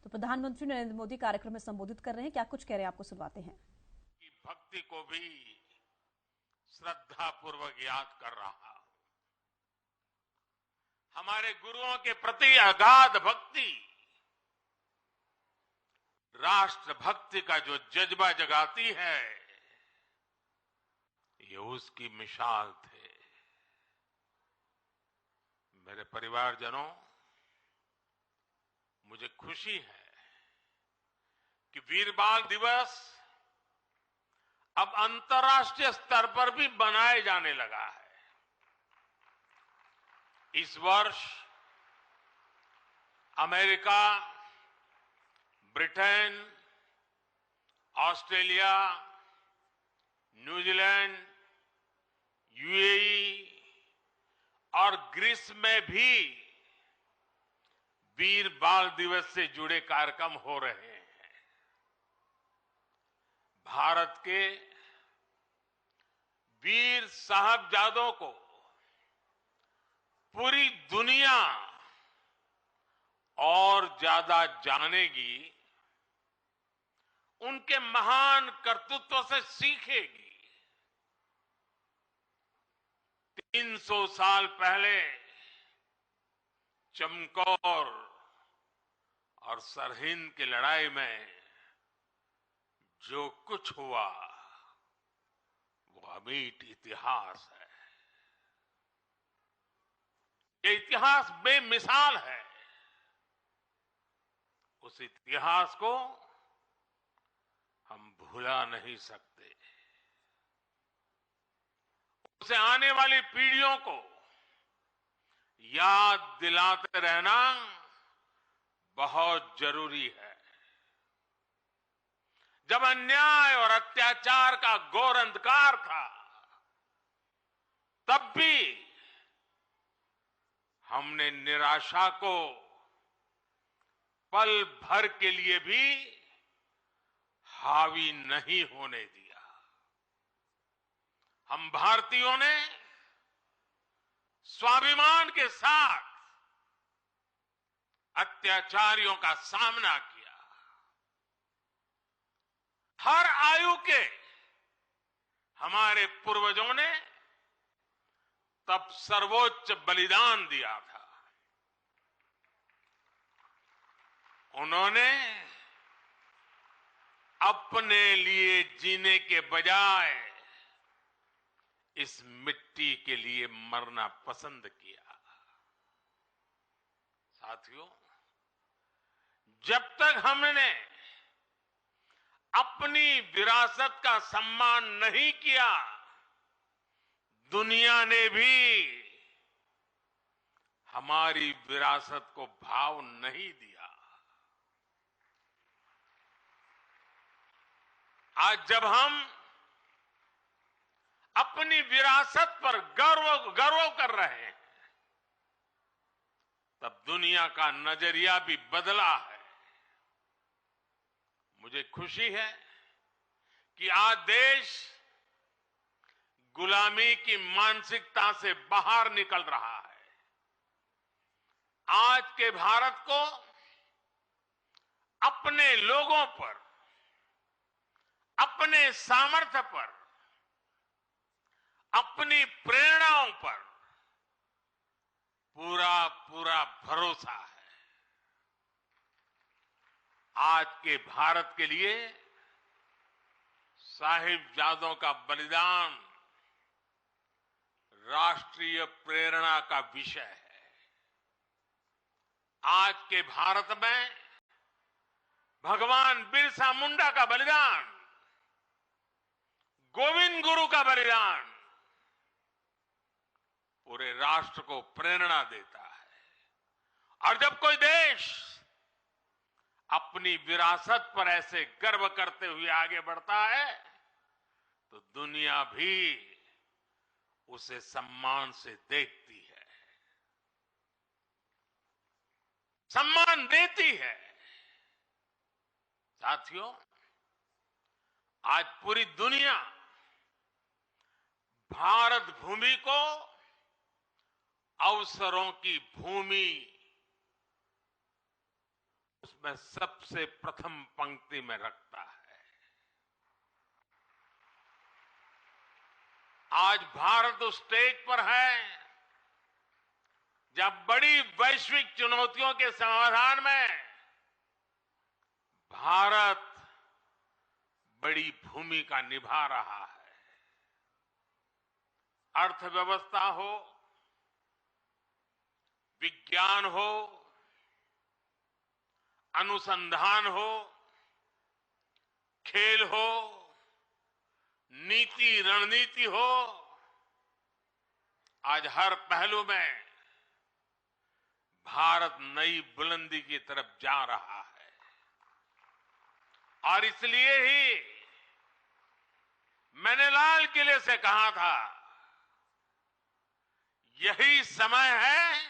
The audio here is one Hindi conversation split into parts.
तो प्रधानमंत्री नरेंद्र मोदी कार्यक्रम में संबोधित कर रहे हैं, क्या कुछ कह रहे हैं आपको सुनवाते हैं। भक्ति को भी श्रद्धा पूर्वक याद कर रहा हूं। हमारे गुरुओं के प्रति अगाध भक्ति राष्ट्र भक्ति का जो जज्बा जगाती है, ये उसकी मिसाल थे। मेरे परिवारजनों, मुझे खुशी है कि वीर बाल दिवस अब अंतर्राष्ट्रीय स्तर पर भी मनाए जाने लगा है। इस वर्ष America, Britain, Australia, New Zealand, UAE और ग्रीस में भी वीर बाल दिवस से जुड़े कार्यक्रम हो रहे हैं। भारत के वीर साहबजादों को पूरी दुनिया और ज्यादा जानेगी, उनके महान कर्तृत्व से सीखेगी। 300 साल पहले चमकौर और सरहिंद की लड़ाई में जो कुछ हुआ वो अमिट इतिहास है। ये इतिहास बेमिसाल है। उस इतिहास को हम भुला नहीं सकते। उसे आने वाली पीढ़ियों को याद दिलाते रहना बहुत जरूरी है। जब अन्याय और अत्याचार का घोर अंधकार था, तब भी हमने निराशा को पल भर के लिए भी हावी नहीं होने दिया। हम भारतीयों ने स्वाभिमान के साथ अत्याचारियों का सामना किया। हर आयु के हमारे पूर्वजों ने तब सर्वोच्च बलिदान दिया था। उन्होंने अपने लिए जीने के बजाय इस मिट्टी के लिए मरना पसंद किया। साथियों, जब तक हमने अपनी विरासत का सम्मान नहीं किया, दुनिया ने भी हमारी विरासत को भाव नहीं दिया। आज जब हम अपनी विरासत पर गर्व कर रहे हैं, तब दुनिया का नजरिया भी बदला है। मुझे खुशी है कि आज देश गुलामी की मानसिकता से बाहर निकल रहा है। आज के भारत को अपने लोगों पर, अपने सामर्थ्य पर, अपनी प्रेरणाओं पर पूरा भरोसा है। आज के भारत के लिए साहिबजादों का बलिदान राष्ट्रीय प्रेरणा का विषय है। आज के भारत में भगवान बिरसा मुंडा का बलिदान, गोविंद गुरु का बलिदान पूरे राष्ट्र को प्रेरणा देता है। और जब कोई देश अपनी विरासत पर ऐसे गर्व करते हुए आगे बढ़ता है, तो दुनिया भी उसे सम्मान से देखती है, सम्मान देती है। साथियों, आज पूरी दुनिया भारत भूमि को अवसरों की भूमि में सबसे प्रथम पंक्ति में रखता है। आज भारत उस स्टेज पर है जब बड़ी वैश्विक चुनौतियों के समाधान में भारत बड़ी भूमिका निभा रहा है। अर्थव्यवस्था हो, विज्ञान हो, अनुसंधान हो, खेल हो, नीति रणनीति हो, आज हर पहलू में भारत नई बुलंदी की तरफ जा रहा है। और इसलिए ही मैंने लाल किले से कहा था, यही समय है,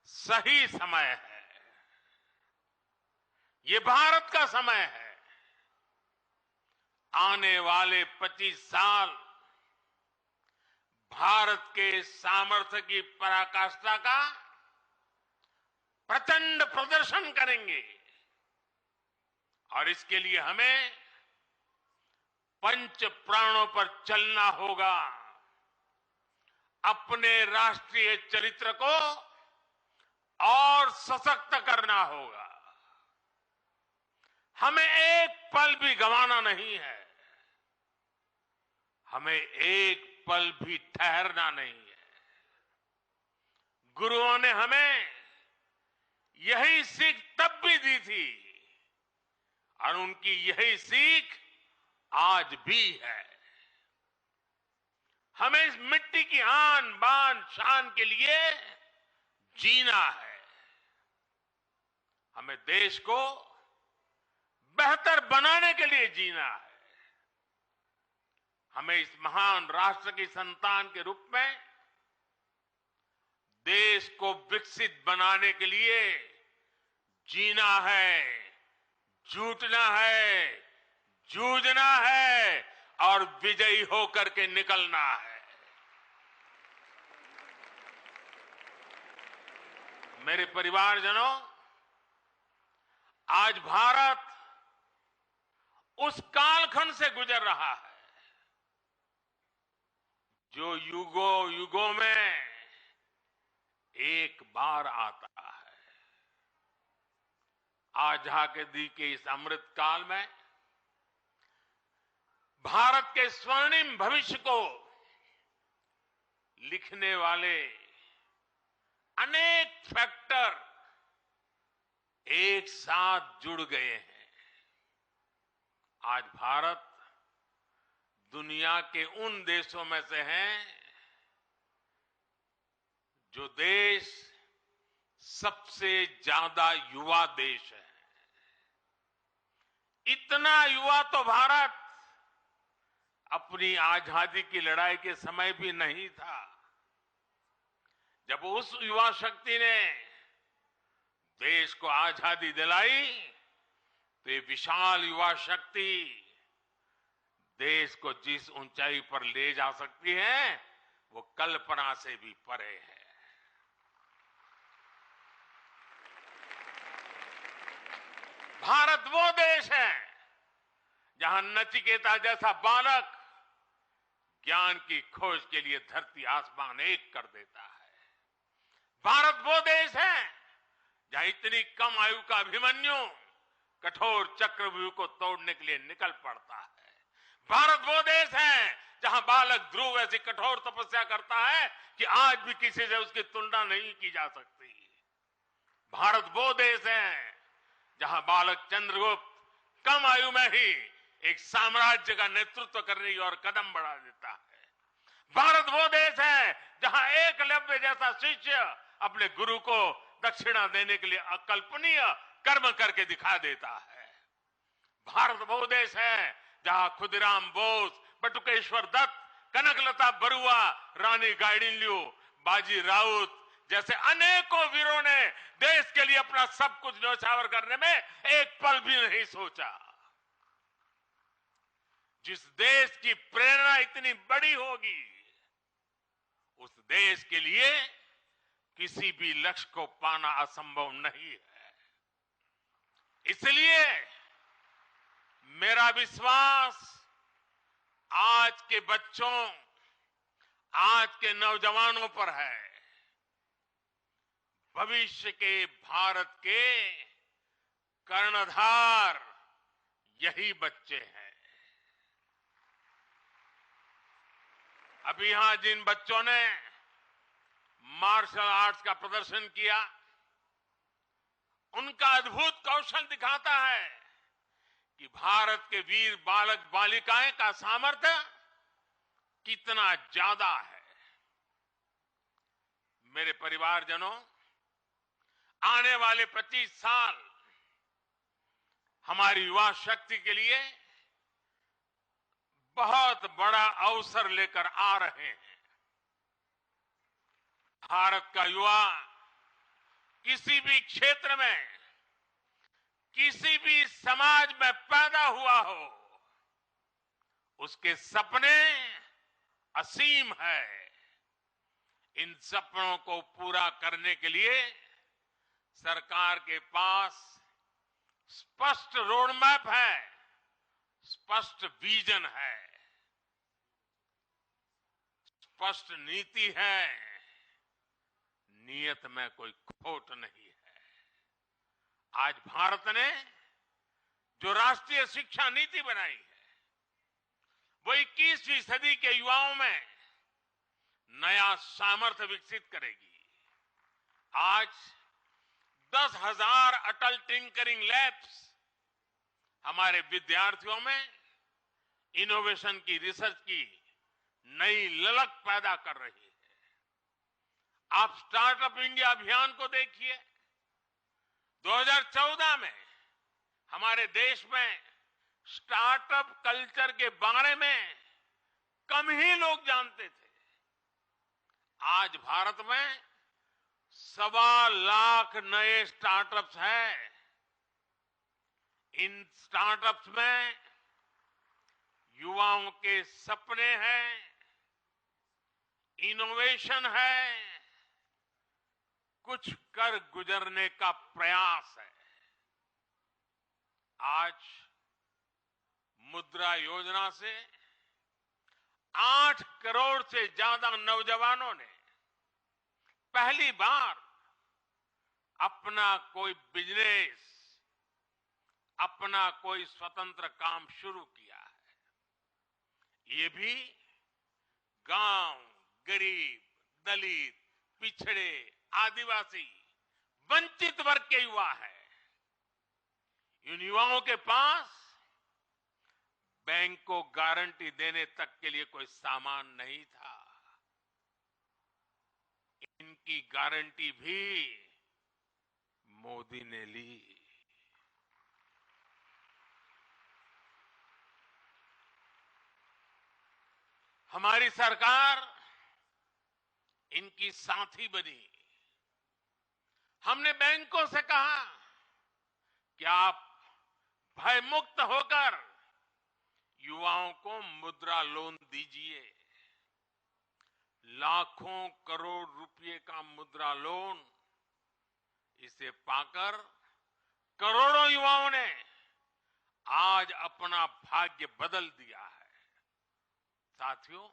सही समय है, ये भारत का समय है। आने वाले 25 साल भारत के सामर्थ्य की पराकाष्ठा का प्रचंड प्रदर्शन करेंगे और इसके लिए हमें पंच प्राणों पर चलना होगा। अपने राष्ट्रीय चरित्र को और सशक्त करना होगा। हमें एक पल भी गंवाना नहीं है, हमें एक पल भी ठहरना नहीं है। गुरुओं ने हमें यही सीख तब भी दी थी और उनकी यही सीख आज भी है। हमें इस मिट्टी की आन बान शान के लिए जीना है। हमें देश को बेहतर बनाने के लिए जीना है। हमें इस महान राष्ट्र की संतान के रूप में देश को विकसित बनाने के लिए जीना है, जुटना है, जूझना है और विजयी होकर के निकलना है। मेरे परिवारजनों, आज भारत उस कालखंड से गुजर रहा है जो युगों युगों में एक बार आता है। आजादी के इस अमृत काल में भारत के स्वर्णिम भविष्य को लिखने वाले अनेक फैक्टर एक साथ जुड़ गए हैं। आज भारत दुनिया के उन देशों में से है जो देश सबसे ज्यादा युवा देश है। इतना युवा तो भारत अपनी आजादी की लड़ाई के समय भी नहीं था। जब उस युवा शक्ति ने देश को आजादी दिलाई तो ये विशाल युवा शक्ति देश को जिस ऊंचाई पर ले जा सकती है वो कल्पना से भी परे है। भारत वो देश है जहां नचिकेता जैसा बालक ज्ञान की खोज के लिए धरती आसमान एक कर देता है। भारत वो देश है जहां इतनी कम आयु का अभिमन्यु कठोर चक्रव्यूह को तोड़ने के लिए निकल पड़ता है। भारत वो देश है जहां बालक ध्रुव ऐसी कठोर तपस्या करता है कि आज भी किसी से उसकी तुलना नहीं की जा सकती। भारत वो देश है जहां बालक चंद्रगुप्त कम आयु में ही एक साम्राज्य का नेतृत्व करने की ओर कदम बढ़ा देता है। भारत वो देश है जहां एकलव्य जैसा शिष्य अपने गुरु को दक्षिणा देने के लिए अकल्पनीय कर्म करके दिखा देता है। भारत वो देश है जहां खुदीराम बोस, बटुकेश्वर दत्त, कनकलता बरुआ, रानी गाइडिनल्यू, बाजी राउत जैसे अनेकों वीरों ने देश के लिए अपना सब कुछ न्यौछावर करने में एक पल भी नहीं सोचा। जिस देश की प्रेरणा इतनी बड़ी होगी उस देश के लिए किसी भी लक्ष्य को पाना असंभव नहीं है। इसलिए मेरा विश्वास आज के बच्चों, आज के नौजवानों पर है। भविष्य के भारत के कर्णधार यही बच्चे हैं। अभी यहां जिन बच्चों ने मार्शल आर्ट्स का प्रदर्शन किया, उनका अद्भुत कौशल दिखाता है कि भारत के वीर बालक बालिकाएं का सामर्थ्य कितना ज्यादा है। मेरे परिवारजनों, आने वाले 25 साल हमारी युवा शक्ति के लिए बहुत बड़ा अवसर लेकर आ रहे हैं। भारत का युवा किसी भी क्षेत्र में, किसी भी समाज में पैदा हुआ हो, उसके सपने असीम है। इन सपनों को पूरा करने के लिए सरकार के पास स्पष्ट रोड मैप है, स्पष्ट विजन है, स्पष्ट नीति है। नियत में कोई खोट नहीं है। आज भारत ने जो राष्ट्रीय शिक्षा नीति बनाई है, वो 21वीं सदी के युवाओं में नया सामर्थ्य विकसित करेगी। आज 10,000 अटल टिंकरिंग लैब्स हमारे विद्यार्थियों में इनोवेशन की, रिसर्च की नई ललक पैदा कर रही है। आप स्टार्टअप इंडिया अभियान को देखिए। 2014 में हमारे देश में स्टार्टअप कल्चर के बारे में कम ही लोग जानते थे। आज भारत में 1.25 लाख नए स्टार्टअप्स हैं। इन स्टार्टअप्स में युवाओं के सपने हैं, इनोवेशन है, कुछ कर गुजरने का प्रयास है। आज मुद्रा योजना से 8 करोड़ से ज्यादा नौजवानों ने पहली बार अपना कोई बिजनेस, अपना कोई स्वतंत्र काम शुरू किया है। ये भी गांव, गरीब, दलित, पिछड़े, आदिवासी, वंचित वर्ग के युवा है। इन युवाओं के पास बैंक को गारंटी देने तक के लिए कोई सामान नहीं था। इनकी गारंटी भी मोदी ने ली। हमारी सरकार इनकी साथी बनी। हमने बैंकों से कहा कि आप भय मुक्त होकर युवाओं को मुद्रा लोन दीजिए। लाखों करोड़ रुपए का मुद्रा लोन, इसे पाकर करोड़ों युवाओं ने आज अपना भाग्य बदल दिया है। साथियों,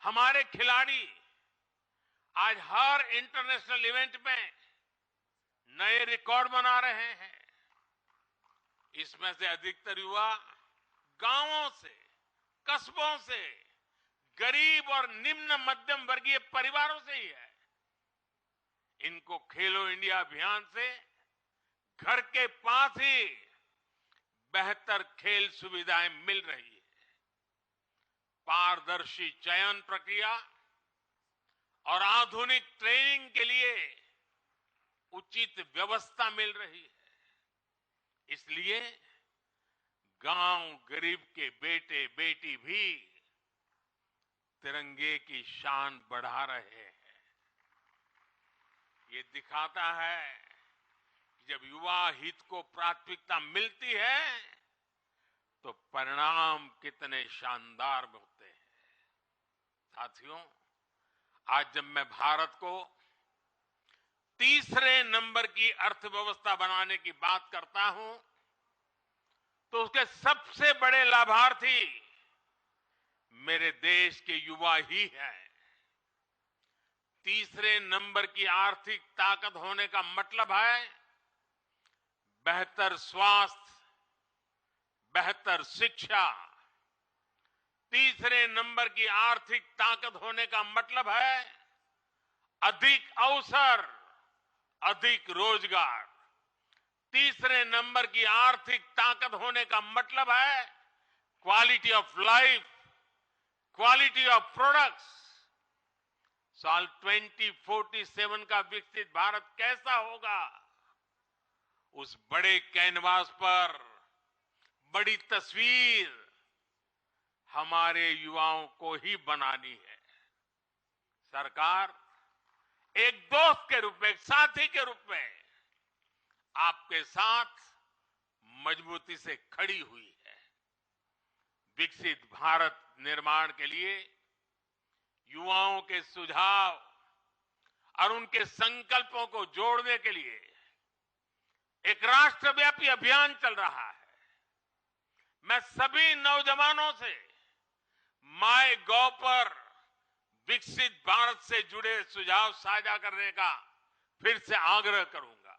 हमारे खिलाड़ी आज हर इंटरनेशनल इवेंट में नए रिकॉर्ड बना रहे हैं। इसमें से अधिकतर युवा गांवों से, कस्बों से, गरीब और निम्न मध्यम वर्गीय परिवारों से ही है। इनको खेलो इंडिया अभियान से घर के पास ही बेहतर खेल सुविधाएं मिल रही है। पारदर्शी चयन प्रक्रिया और आधुनिक ट्रेनिंग के लिए उचित व्यवस्था मिल रही है। इसलिए गांव गरीब के बेटे बेटी भी तिरंगे की शान बढ़ा रहे हैं। ये दिखाता है कि जब युवा हित को प्राथमिकता मिलती है तो परिणाम कितने शानदार होते हैं। साथियों, आज जब मैं भारत को तीसरे नंबर की अर्थव्यवस्था बनाने की बात करता हूं तो उसके सबसे बड़े लाभार्थी मेरे देश के युवा ही हैं। तीसरे नंबर की आर्थिक ताकत होने का मतलब है बेहतर स्वास्थ्य, बेहतर शिक्षा। तीसरे नंबर की आर्थिक ताकत होने का मतलब है अधिक अवसर, अधिक रोजगार। तीसरे नंबर की आर्थिक ताकत होने का मतलब है quality of life, quality of products. साल 2047 का विकसित भारत कैसा होगा, उस बड़े कैनवास पर बड़ी तस्वीर हमारे युवाओं को ही बनानी है। सरकार एक दोस्त के रूप में, एक साथी के रूप में आपके साथ मजबूती से खड़ी हुई है। विकसित भारत निर्माण के लिए युवाओं के सुझाव और उनके संकल्पों को जोड़ने के लिए एक राष्ट्रव्यापी अभियान चल रहा है। मैं सभी नौजवानों से माय गॉव पर विकसित भारत से जुड़े सुझाव साझा करने का फिर से आग्रह करूंगा।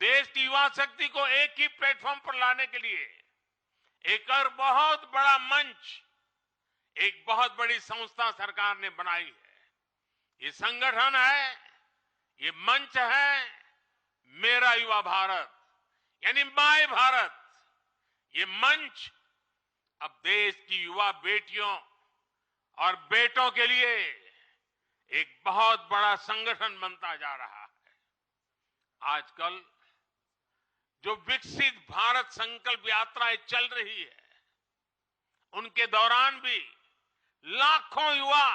देश की युवा शक्ति को एक ही प्लेटफॉर्म पर लाने के लिए एक और बहुत बड़ा मंच, एक बहुत बड़ी संस्था सरकार ने बनाई है। ये संगठन है, ये मंच है मेरा युवा भारत, यानी माय भारत। ये मंच अब देश की युवा बेटियों और बेटों के लिए एक बहुत बड़ा संगठन बनता जा रहा है। आजकल जो विकसित भारत संकल्प यात्राएं चल रही है, उनके दौरान भी लाखों युवा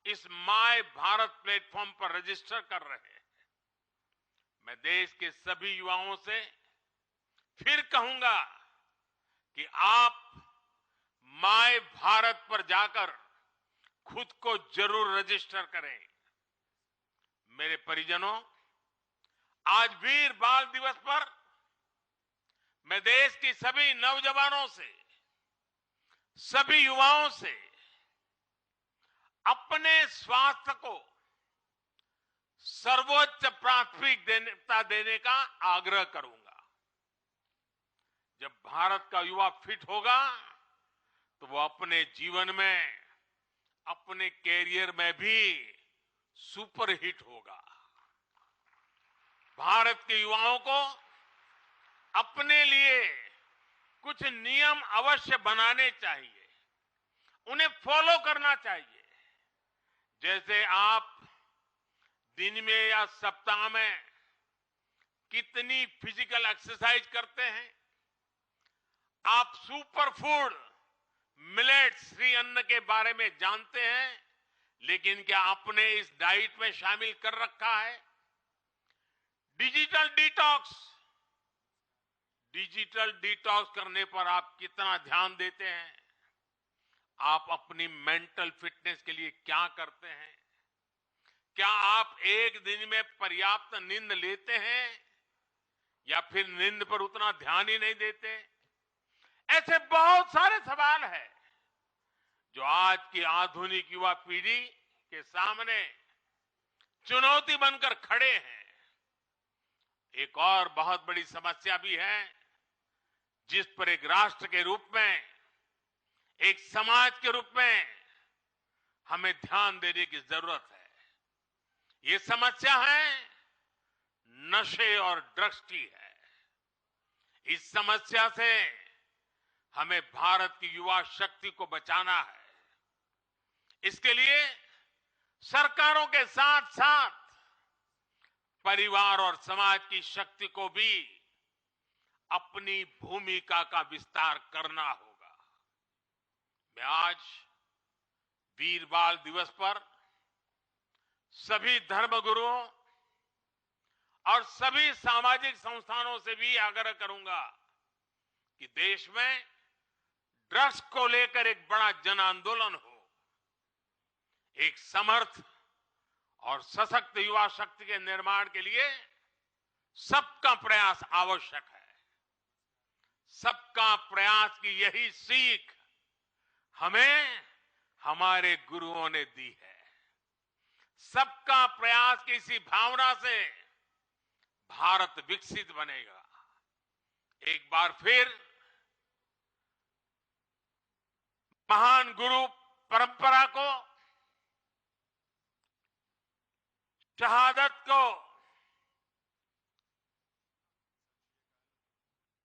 इस माय भारत प्लेटफॉर्म पर रजिस्टर कर रहे हैं। मैं देश के सभी युवाओं से फिर कहूंगा कि आप माय भारत पर जाकर खुद को जरूर रजिस्टर करें। मेरे परिजनों, आज वीर बाल दिवस पर मैं देश की सभी नौजवानों से, सभी युवाओं से अपने स्वास्थ्य को सर्वोच्च प्राथमिकता देने का आग्रह करूंगा। जब भारत का युवा फिट होगा तो वो अपने जीवन में, अपने कैरियर में भी सुपर हिट होगा। भारत के युवाओं को अपने लिए कुछ नियम अवश्य बनाने चाहिए, उन्हें फॉलो करना चाहिए। जैसे आप दिन में या सप्ताह में कितनी फिजिकल एक्सरसाइज करते हैं, आप सुपर फूड मिलेट्स श्री अन्न के बारे में जानते हैं, लेकिन क्या आपने इस डाइट में शामिल कर रखा है? डिजिटल डिटॉक्स करने पर आप कितना ध्यान देते हैं? आप अपनी मेंटल फिटनेस के लिए क्या करते हैं? क्या आप एक दिन में पर्याप्त नींद लेते हैं या फिर नींद पर उतना ध्यान ही नहीं देते? ऐसे बहुत सारे सवाल हैं जो आज की आधुनिक युवा पीढ़ी के सामने चुनौती बनकर खड़े हैं। एक और बहुत बड़ी समस्या भी है जिस पर एक राष्ट्र के रूप में, एक समाज के रूप में हमें ध्यान देने की जरूरत है। ये समस्या है नशे और ड्रग्स की है। इस समस्या से हमें भारत की युवा शक्ति को बचाना है। इसके लिए सरकारों के साथ साथ परिवार और समाज की शक्ति को भी अपनी भूमिका का विस्तार करना होगा। मैं आज वीर बाल दिवस पर सभी धर्मगुरुओं और सभी सामाजिक संस्थानों से भी आग्रह करूंगा कि देश में ड्रग्स को लेकर एक बड़ा जन आंदोलन हो। एक समर्थ और सशक्त युवा शक्ति के निर्माण के लिए सबका प्रयास आवश्यक है। सबका प्रयास की यही सीख हमें हमारे गुरुओं ने दी है। सबका प्रयास की इसी भावना से भारत विकसित बनेगा। एक बार फिर महान गुरु परंपरा को, शहादत को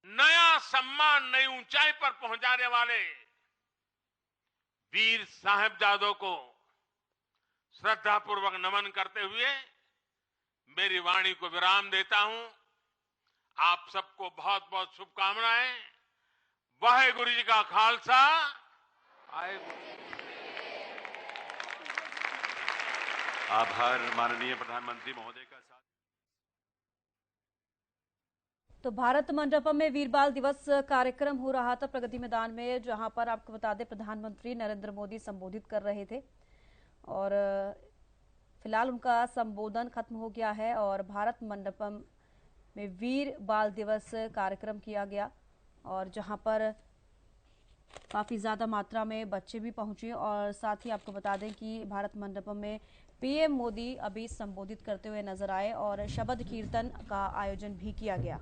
नया सम्मान, नई ऊंचाई पर पहुंचाने वाले वीर साहिबजादों को श्रद्धापूर्वक नमन करते हुए मेरी वाणी को विराम देता हूं। आप सबको बहुत बहुत शुभकामनाएं। वाहेगुरु जी का खालसा। आभार माननीय प्रधानमंत्री महोदय का। तो भारत मंडपम में वीर बाल दिवस कार्यक्रम हो रहा था प्रगति मैदान में, जहां पर आपको बता दें प्रधानमंत्री नरेंद्र मोदी संबोधित कर रहे थे और फिलहाल उनका संबोधन खत्म हो गया है और भारत मंडपम में वीर बाल दिवस कार्यक्रम किया गया और जहां पर काफी ज्यादा मात्रा में बच्चे भी पहुंचे और साथ ही आपको बता दें कि भारत मंडपम में पीएम मोदी अभी संबोधित करते हुए नजर आए और शबद कीर्तन का आयोजन भी किया गया।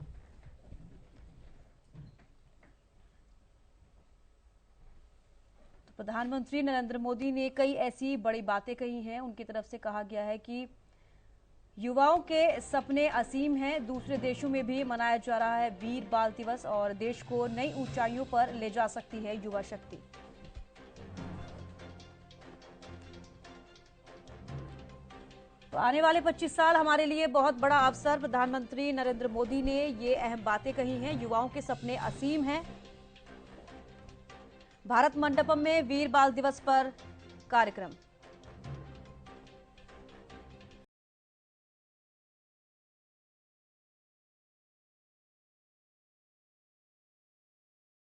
प्रधानमंत्री नरेंद्र मोदी ने कई ऐसी बड़ी बातें कही हैं। उनकी तरफ से कहा गया है कि युवाओं के सपने असीम हैं। दूसरे देशों में भी मनाया जा रहा है वीर बाल दिवस और देश को नई ऊंचाइयों पर ले जा सकती है युवा शक्ति। तो आने वाले 25 साल हमारे लिए बहुत बड़ा अवसर, प्रधानमंत्री नरेंद्र मोदी ने ये अहम बातें कही हैं। युवाओं के सपने असीम हैं। भारत मंडपम में वीर बाल दिवस पर कार्यक्रम।